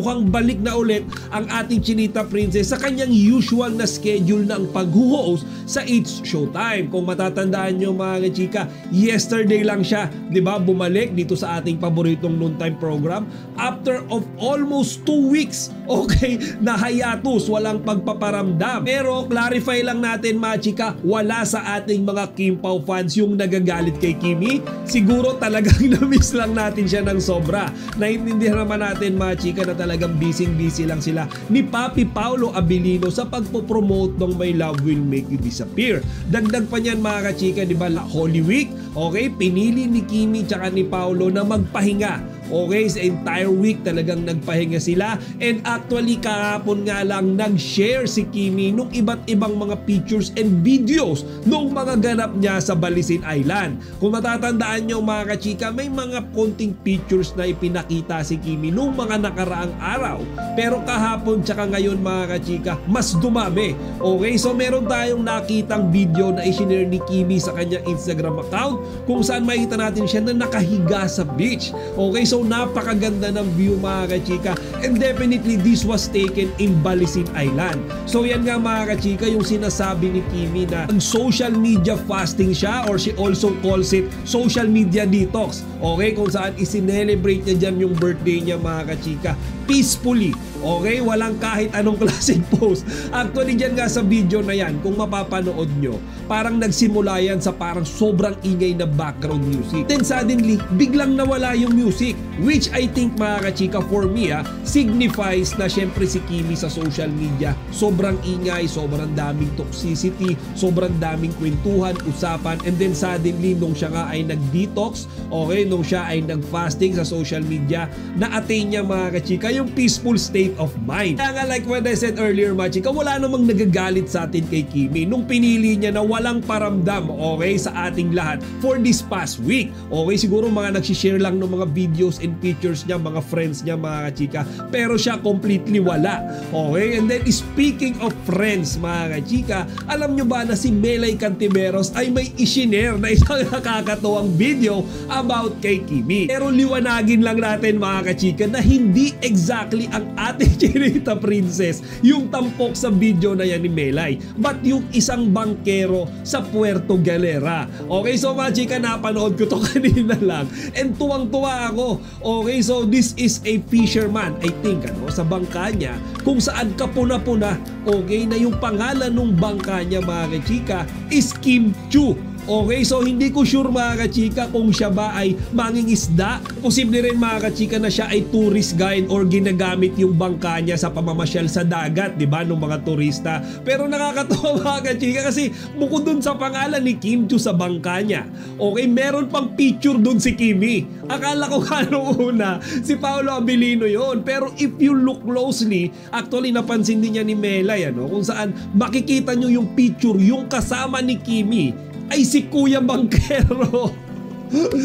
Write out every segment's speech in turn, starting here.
mukhang balik na ulit ang ating Chinita Princess sa kanyang usual na schedule ng pag-host sa It's Showtime. Kung matatandaan nyo mga chika, yesterday lang siya, di ba, bumalik dito sa ating paboritong noontime program after of almost 2 weeks, okay, na hiatus, walang pagpaparamdam. Pero clarify lang natin mga chika, wala sa ating mga Kim Pao fans yung nagagalit kay Kimi. Siguro talagang na-miss lang natin siya ng sobra. Naintindihan naman natin mga chika na talagang busy lang sila ni Papi Paolo Abilino sa pagpopromote ng My Love Will Make You Disappear. Dagdag pa niyan mga kachika, di ba, Holy Week, okay, pinili ni Kimi tsaka ni Paolo na magpahinga. Okay, sa entire week talagang nagpahinga sila, and actually kahapon nga lang nag-share si Kimi nung iba't ibang mga pictures and videos nung mga ganap niya sa Balisin Island. Kung matatandaan nyo mga kachika, may mga konting pictures na ipinakita si Kimi nung mga nakaraang araw, pero kahapon tsaka ngayon mga kachika, mas dumami. Okay, so meron tayong nakitang video na isinare ni Kimi sa kanyang Instagram account kung saan makita natin siya na nakahiga sa beach. Okay, so napakaganda ng view mga kachika, and definitely this was taken in Balisin Island. So yan nga mga kachika yung sinasabi ni Kimi na social media fasting siya, or she also calls it social media detox. Okay, kung saan isinelebrate niya dyan yung birthday niya mga kachika peacefully. Okay, walang kahit anong klaseng post. Actually dyan nga sa video na yan, kung mapapanood nyo, parang nagsimula yan sa parang sobrang ingay na background music. Then suddenly, biglang nawala yung music, which I think mga kachika, for me signifies na syempre si Kimi sa social media, sobrang ingay, sobrang daming toxicity, sobrang daming kwentuhan, usapan, and then suddenly nung siya nga ay nag-detox, okay, nung siya ay nag-fasting sa social media, na-attain niya mga kachika yung peaceful state of mind. Kaya nga like what I said earlier mga chika, wala namang nagagalit sa atin kay Kimi nung pinili niya na walang paramdam, okay, sa ating lahat for this past week. Okay, siguro mga nagsishare lang ng mga videos and pictures niya, mga friends niya mga chika, pero siya completely wala. Okay, and then speaking of friends mga chika, alam nyo ba na si Melay Cantiveros ay may isinare na isang nakakatuwang video about kay Kimi. Pero liwanagin lang natin mga kachika na hindi exactly ang ating Chinita Princess yung tampok sa video na yan ni Melay, but yung isang bangkero sa Puerto Galera. Okay, so mga chika, napanood ko to kanina lang and tuwang-tuwa ako. Okay, so this is a fisherman, I think, sa bangka niya, kung saan kapuna-puna, okay, na yung pangalan ng bangka niya mga kachika is Kim Chu. Okay, so hindi ko sure mga kachika kung siya ba ay mangingisda. Posible rin mga kachika na siya ay tourist guide or ginagamit yung bangka niya sa pamamasyal sa dagat, di ba, ng mga turista. Pero nakakatawa mga kachika kasi bukod dun sa pangalan ni Kim Chu sa bangka niya, okay, meron pang picture dun si Kimi. Akala ko noong una si Paolo Abilino yon, pero if you look closely, actually napansin din niya ni Melay, kung saan makikita nyo yung picture, yung kasama ni Kimi ay si Kuya Bangkero.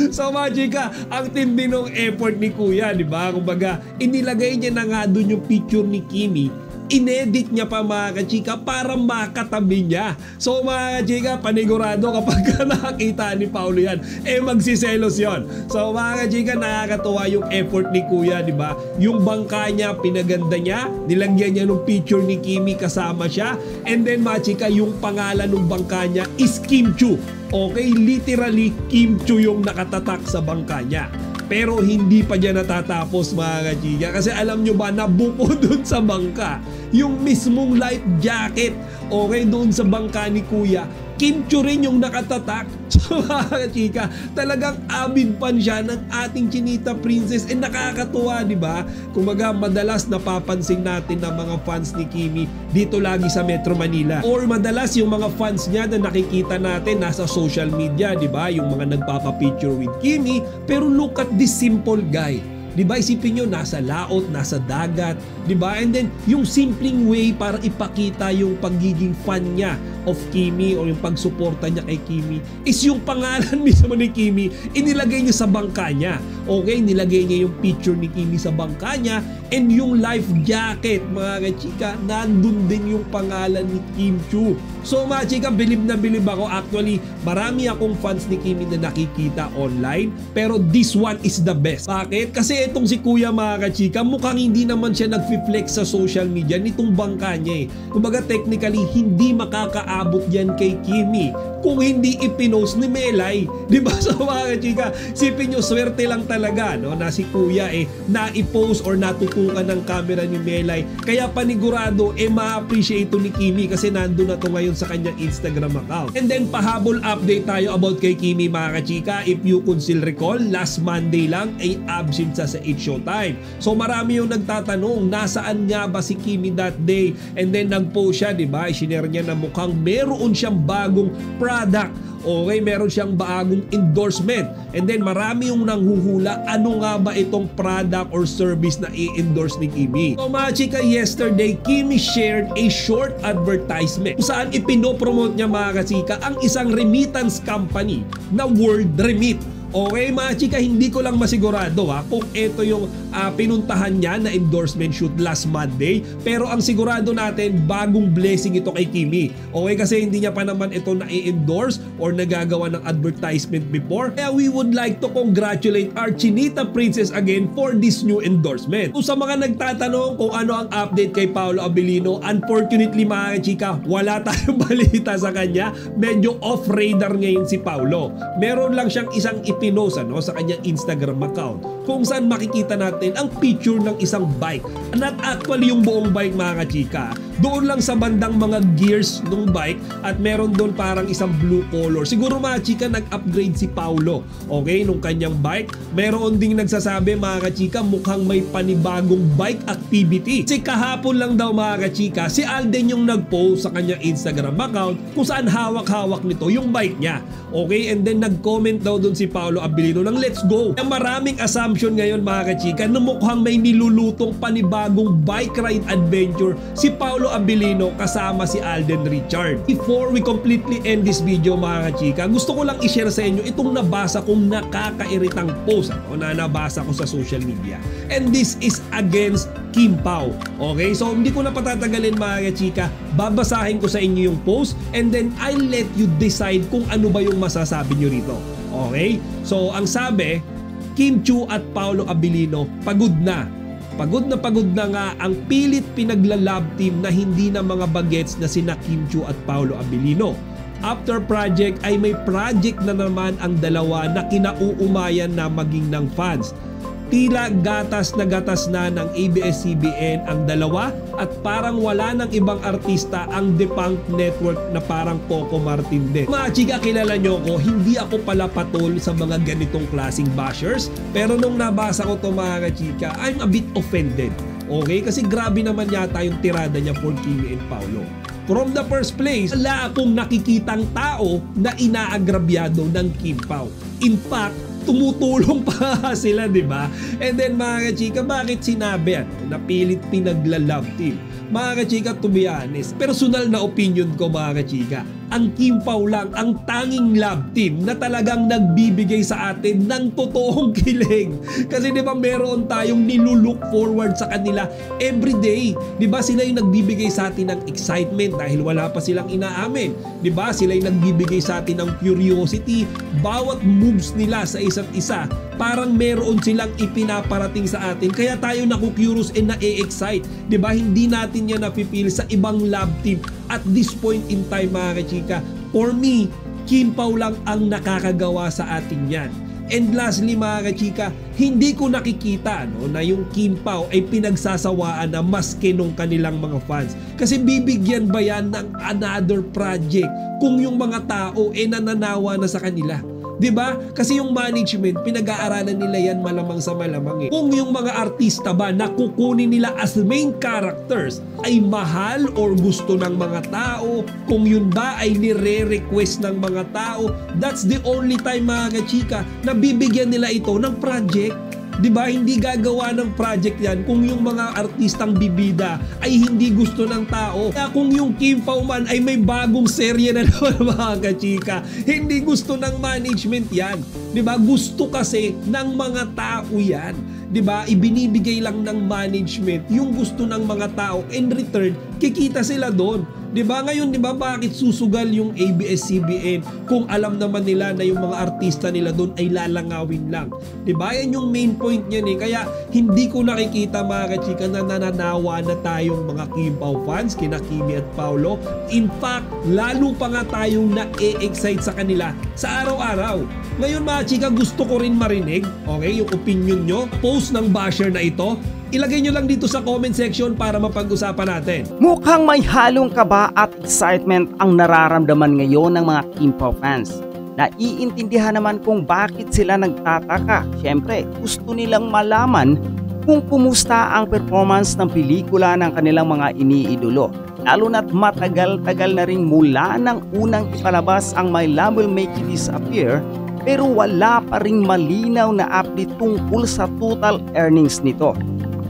So mga chika, ang tindi ng effort ni Kuya, di ba? Kumbaga, inilagay niya na nga dun yung picture ni Kimi, inedit niya pa mga kachika para makatabi niya. So mga kachika, panigurado kapag nakakita ni Paolo yan, magsiselos yon. So mga kachika, nakakatuwa yung effort ni Kuya, di ba? Yung bangka niya, pinaganda niya, nilagyan niya ng picture ni Kimi kasama siya, and then mga chika, yung pangalan ng bangka niya is Kim Chu. Okay, literally Kim Chu yung nakatatak sa bangka niya. Pero hindi pa dyan natatapos mga kachika, kasi alam nyo ba, nabuko dun sa bangka yung mismong life jacket, okay, doon sa bangka ni Kuya. Kim Chu rin yung nakatatak. So mga kachika, talagang avid fan siya ng ating Chinita Princess, and nakakatuwa, di ba? Kumbaga madalas napapansin natin ng mga fans ni Kimi dito lagi sa Metro Manila, or madalas yung mga fans niya na nakikita natin nasa social media, di ba? Yung mga nagpapapicture with Kimi, pero look at this simple guy. Diba, isipin nyo, nasa laot, nasa dagat, diba? And then, yung simpleng way para ipakita yung pagiging fan niya, of Kimi or yung pagsuporta niya kay Kimi is yung pangalan mismo ni Kimi inilagay niya sa bangka niya. Okay, nilagay niya yung picture ni Kimi sa bangka niya, and yung life jacket, mga kachika, nandun din yung pangalan ni Kim Chiu. So mga chika, bilib na bilib ako. Actually, marami akong fans ni Kimi na nakikita online, pero this one is the best. Bakit? Kasi itong si Kuya, mga kachika, mukhang hindi naman siya nag-flex sa social media nitong bangka niya eh. Kumbaga technically, hindi makakaabot yan kay Kimi kung hindi ipinost ni Melay. Diba? So mga kachika, sipin nyo, swerte lang talaga, no, na si Kuya na-i-post or natutukan ng camera ni Melay. Kaya panigurado ma-appreciate ito ni Kimi kasi nandun na to ngayon sa kanyang Instagram account. And then pahabol update tayo about kay Kimi, mga kachika. If you could still recall, last Monday lang ay absent sa It's Showtime. So marami yung nagtatanong, nasaan nga ba si Kimi that day? And then nag-post siya, diba? Isinare niya na mukhang meron siyang bagong product. Okay, meron siyang bagong endorsement. And then marami yung nanghuhula, ano nga ba itong product or service na i-endorse ni Kimi? So mga chika, yesterday, Kimi shared a short advertisement kung saan ipinopromote niya, mga kasika, ang isang remittance company na World Remit. Okay mga chika, hindi ko lang masigurado kung ito yung pinuntahan niya na endorsement shoot last Monday, pero ang sigurado natin, bagong blessing ito kay Kimi. Okay, kasi hindi niya pa naman ito na-endorse or nagagawa ng advertisement before. Kaya we would like to congratulate our Chinita Princess again for this new endorsement. Kung sa mga nagtatanong kung ano ang update kay Paolo Abilino, unfortunately mga chika, wala tayong balita sa kanya. Medyo off-radar ngayon si Paolo. Meron lang siyang isang pinost sa kanyang Instagram account kung saan makikita natin ang picture ng isang bike. Not actually yung buong bike, mga chika. Doon lang sa bandang mga gears ng bike at meron doon parang isang blue color. Siguro mga chika, nag-upgrade si Paolo, okay, nung kanyang bike. Meron ding nagsasabi, mga chika, mukhang may panibagong bike activity. Kasi kahapon lang daw, mga chika, si Alden yung nag-post sa kanyang Instagram account kung saan hawak-hawak nito yung bike niya. Okay, and then nag-comment daw doon si Paolo Abilino ng let's go. Ang maraming assumption ngayon, mga chika, na mukhang may nilulutong panibagong bike ride adventure si Paolo Abilino kasama si Alden Richard. Before we completely end this video, mga chika, gusto ko lang i-share sa inyo itong nabasa kong nakakairitang post na nabasa ko sa social media. And this is against Kim Pao. Okay, so hindi ko na patatagalin, mga chika, babasahin ko sa inyo yung post and then I'll let you decide kung ano ba yung masasabi nyo rito. Okay, so ang sabi, Kim Chiu at Paolo Abilino pagod na. Pagod na nga ang pilit pinaglalab team na hindi na mga bagets na sina Kim Chiu at Paolo Abilino. After project ay may project na naman ang dalawa na kinauumayan na maging ng fans. Tila gatas na ng ABS-CBN ang dalawa at parang wala ng ibang artista ang defunct network na parang Coco Martin din. Mga chika, kilala nyo ko, hindi ako pala patol sa mga ganitong klaseng bashers, pero nung nabasa ko to, mga chika, I'm a bit offended. Okay? Kasi grabe naman yata yung tirada niya for Kimi and Paolo. From the first place, wala akong nakikitang tao na inaagrabyado ng Kim Pao. In fact, tumutulong pa sila, di ba? And then, mga chika, bakit sinabi na pilit pinaglalove team? Mga chika, to be honest, personal na opinion ko, mga chika, ang Kim Pao lang ang tanging love team na talagang nagbibigay sa atin ng totoong kilig. Kasi di ba meron tayong nilulook forward sa kanila everyday. Di ba sila yung nagbibigay sa atin ng excitement dahil wala pa silang inaamin. Di ba sila yung nagbibigay sa atin ng curiosity. Bawat moves nila sa isa't isa, parang meron silang ipinaparating sa atin. Kaya tayo naku-curious and na-excite. Di ba hindi natin yan napipili sa ibang love team at this point in time, mga chika. For me, Kim Pao lang ang nakakagawa sa atin yan. And lastly, mga chika, hindi ko nakikita na yung Kim Pao ay pinagsasawaan na maski nung kanilang mga fans. Kasi bibigyan ba yan ng another project kung yung mga tao nananawa na sa kanila? Diba? Kasi yung management, pinag-aaralan nila yan malamang sa malamang Kung yung mga artista ba na kukunin nila as main characters ay mahal or gusto ng mga tao, kung yun ba ay nire-request ng mga tao, that's the only time, mga chika, na bibigyan nila ito ng project. 'Di ba? Hindi gagawa ng project yan kung yung mga artistang bibida ay hindi gusto ng tao. Kaya kung yung Kim Pao man ay may bagong serye na naman mga kachika, hindi gusto ng management yan. 'Di ba? Gusto kasi ng mga tao yan. 'Di ba? Ibinibigay lang ng management yung gusto ng mga tao, in return kikita sila doon. 'Di ba? Ngayon, 'di ba, bakit susugal yung ABS-CBN kung alam naman nila na yung mga artista nila doon ay lalangawin lang? 'Di ba? Yan yung main point niyan eh. Kaya hindi ko nakikita mga kachika na nananawa na tayong mga Kim Pao fans, kina Kimi at Paolo. In fact, lalo pa nga tayong na-excite sa kanila sa araw-araw. Ngayon mga chika, gusto ko rin marinig, okay, yung opinion nyo, post ng basher na ito. Ilagay nyo lang dito sa comment section para mapag-usapan natin. Mukhang may halong kaba at excitement ang nararamdaman ngayon ng mga Kim Pao fans. Naiintindihan naman kung bakit sila nagtataka. Siyempre, gusto nilang malaman kung kumusta ang performance ng pelikula ng kanilang mga iniidolo. Lalo na't matagal-tagal na rin mula ng unang ipalabas ang My Love Will Make You Disappear, pero wala pa ring malinaw na update tungkol sa total earnings nito.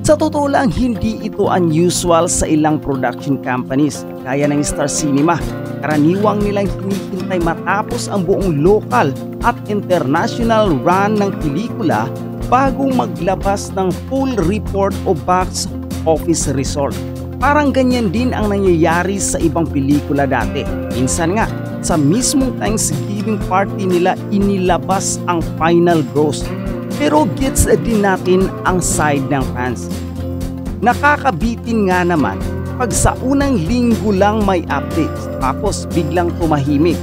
Sa totoo lang, hindi ito unusual sa ilang production companies gaya ng Star Cinema. Karaniwang nilang hinihintay matapos ang buong local at international run ng pelikula bago maglabas ng full report o box office result. Parang ganyan din ang nangyayari sa ibang pelikula dati. Minsan nga, sa mismong Thanksgiving party nila inilabas ang final gross. Pero gets din natin ang side ng fans. Nakakabitin nga naman pag sa unang linggo lang may updates tapos biglang tumahimik.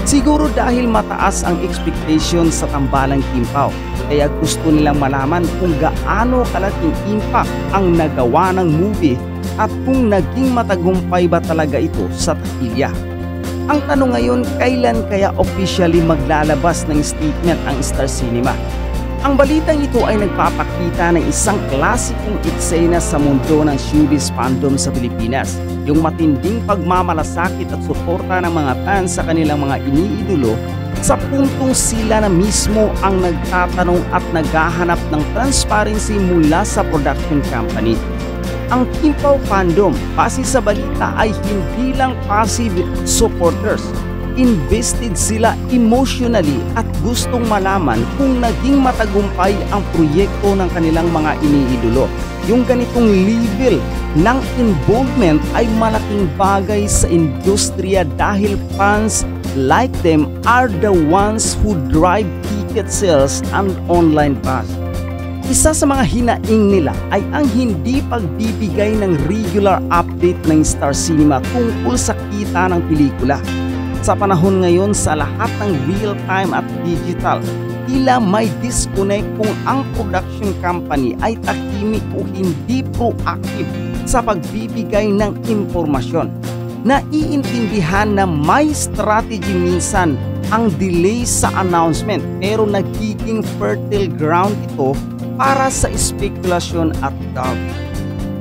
Siguro dahil mataas ang expectation sa tambalang Kim Pao, kaya gusto nilang malaman kung gaano kalaking impact ang nagawa ng movie at kung naging matagumpay ba talaga ito sa takilya. Ang tanong ngayon, kailan kaya officially maglalabas ng statement ang Star Cinema? Ang balitang ito ay nagpapakita ng isang klasikong eksena sa mundo ng showbiz fandom sa Pilipinas. Yung matinding pagmamalasakit at suporta ng mga fans sa kanilang mga iniidolo sa puntong sila na mismo ang nagtatanong at naghahanap ng transparency mula sa production company. Ang Kim Pao fandom, base sa balita, ay hindi lang passive supporters. Invested sila emotionally at gustong malaman kung naging matagumpay ang proyekto ng kanilang mga iniidolo. Yung ganitong level ng involvement ay malaking bagay sa industriya dahil fans like them are the ones who drive ticket sales and online buzz. Isa sa mga hinaing nila ay ang hindi pagbibigay ng regular update ng Star Cinema tungkol sa kita ng pelikula. Sa panahon ngayon sa lahat ng real-time at digital, tila may disconnect kung ang production company ay tahimik o hindi proactive sa pagbibigay ng impormasyon. Naiintindihan na may strategy minsan ang delay sa announcement, pero nagiging fertile ground ito para sa spekulasyon at doubt.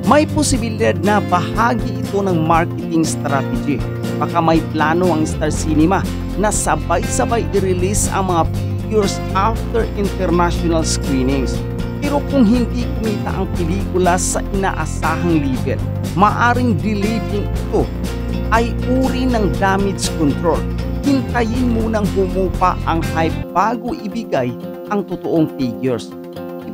May posibilidad na bahagi ito ng marketing strategy. Baka may plano ang Star Cinema na sabay-sabay i-release ang mga figures after international screenings. Pero kung hindi kumita ang pelikula sa inaasahang level, maaring delay din ito ay uri ng damage control. Hintayin munang humupa ang hype bago ibigay ang totoong figures.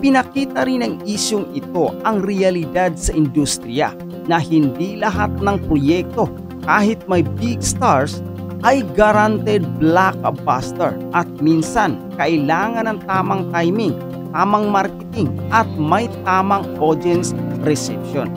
Pinakita rin ng isyong ito ang realidad sa industriya na hindi lahat ng proyekto kahit may big stars ay guaranteed blockbuster at minsan kailangan ng tamang timing, tamang marketing at may tamang audience reception.